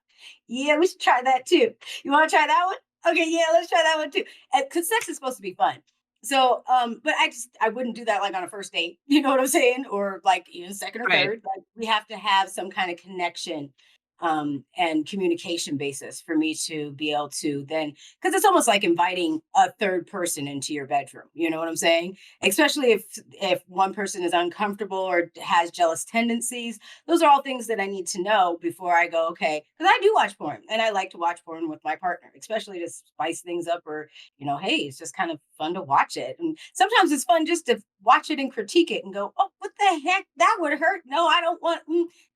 Yeah, we should try that too. You want to try that one? Okay, yeah, let's try that one too. Because sex is supposed to be fun. So, but I wouldn't do that like on a first date. You know what I'm saying? Or like even second or Right. third. Like we have to have some kind of connection and communication basis for me to be able to then, because it's almost like inviting a third person into your bedroom. You know what I'm saying? Especially if one person is uncomfortable or has jealous tendencies. Those are all things that I need to know before I go, okay, because I do watch porn and I like to watch porn with my partner, especially to spice things up, or hey, it's just kind of fun to watch it. And sometimes it's fun just to watch it and critique it and go, oh, what the heck? That would hurt. No, I don't want,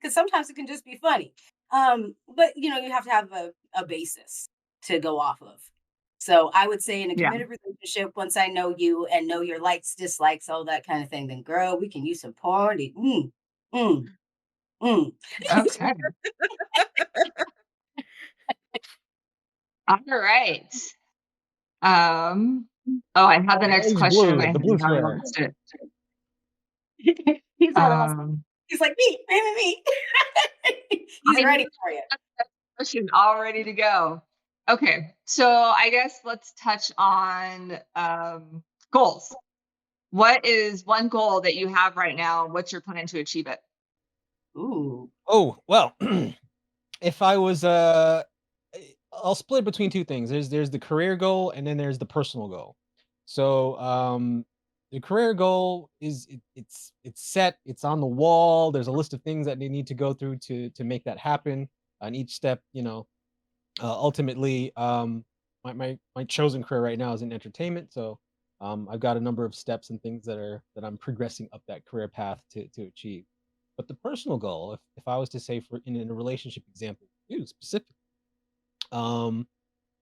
because sometimes it can just be funny. But you have to have a basis to go off of. So I would say in a Yeah. committed relationship, once I know you and know your likes, dislikes, all that kind of thing, then girl, we can use some porn. Okay. All right. Oh, I had the next He's question in blue, my the head. blue Now I square. lost it. He's all awesome. Um, He's like me. He's I ready knew for you. that question all ready to go. Okay, so I guess let's touch on goals. What is one goal that you have right now? What's your plan to achieve it? Ooh. Oh, well, if I was I'll split between two things. There's the career goal and then there's the personal goal. So, the career goal is it's set, it's on the wall. There's a list of things that they need to go through to make that happen. On each step, ultimately, my chosen career right now is in entertainment. So, I've got a number of steps and things that I'm progressing up that career path to achieve. But the personal goal, if I was to say for in a relationship example, you specific, um,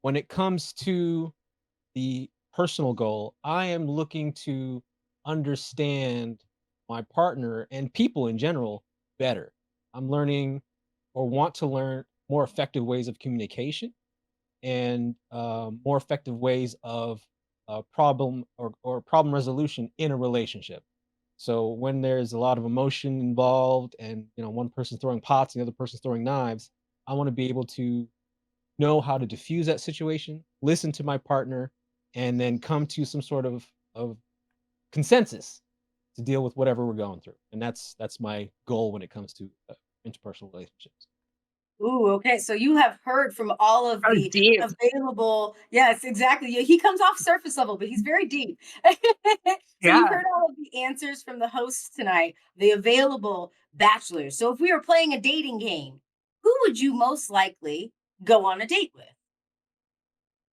when it comes to the personal goal, I am looking to understand my partner and people in general better. I'm learning or want to learn more effective ways of communication and more effective ways of problem or problem resolution in a relationship. So when there's a lot of emotion involved and one person's throwing pots and the other person's throwing knives, I want to be able to know how to diffuse that situation, listen to my partner, and then come to some sort of consensus to deal with whatever we're going through. And that's my goal when it comes to interpersonal relationships. Ooh, okay. So you have heard from all of Oh, the deep. available. Yes, exactly. He comes off surface level, but he's very deep. So you've Yeah. heard all of the answers from the hosts tonight, the available bachelors. So if we were playing a dating game, who would you most likely go on a date with?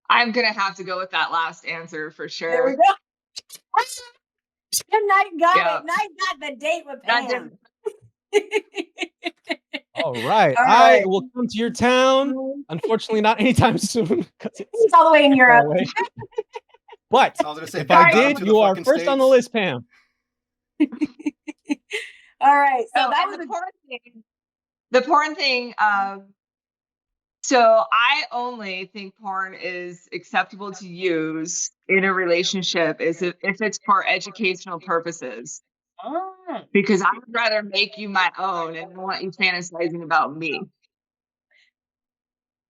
I'm gonna have to go with that last answer for There we sure. go. And Knight got Yeah. it. Knight got the date with That Pam. All right. All I right. will come to your town. Unfortunately, not anytime soon because He's all the way in far Europe. away. But I was gonna say, if I back down did, to the you are fucking first on the States. list, Pam. All right. So Oh, that and was the porn thing, so I only think porn is acceptable to use in a relationship is if it's for educational purposes. oh, Because I would rather make you my own and I want you fantasizing about me.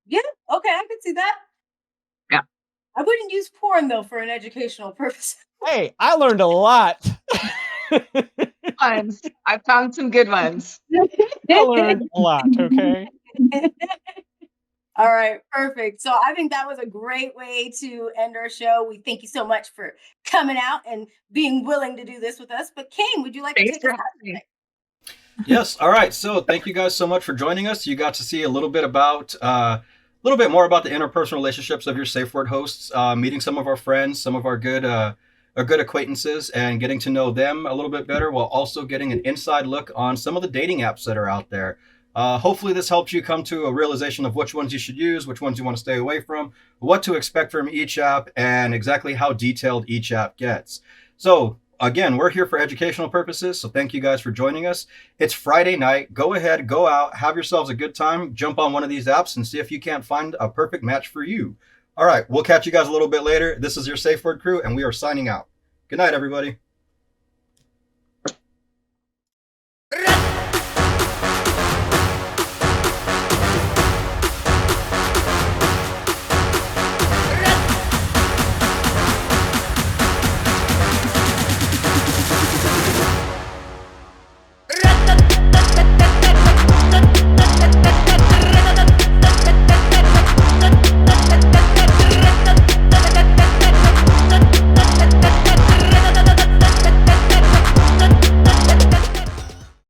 yeah. Okay, I can see that. Yeah. I wouldn't use porn though for an educational purpose. Hey, I learned a lot. I found some good ones. I learned a lot, okay? All right, perfect. So I think that was a great way to end our show. We thank you so much for coming out and being willing to do this with us. But King, would you like to Thanks take for us out having me. today? Yes. All right. So thank you guys so much for joining us. You got to see a little bit about a little bit more about the interpersonal relationships of your safe word hosts, meeting some of our friends, some of our good acquaintances, and getting to know them a little bit better, while also getting an inside look on some of the dating apps that are out there. Hopefully, this helps you come to a realization of which ones you should use, which ones you want to stay away from, what to expect from each app, and exactly how detailed each app gets. So, again, we're here for educational purposes, so thank you guys for joining us. It's Friday night. Go ahead, go out, have yourselves a good time, jump on one of these apps and see if you can't find a perfect match for you. All right, we'll catch you guys a little bit later. This is your SafeWord Crew, and we are signing out. Good night, everybody.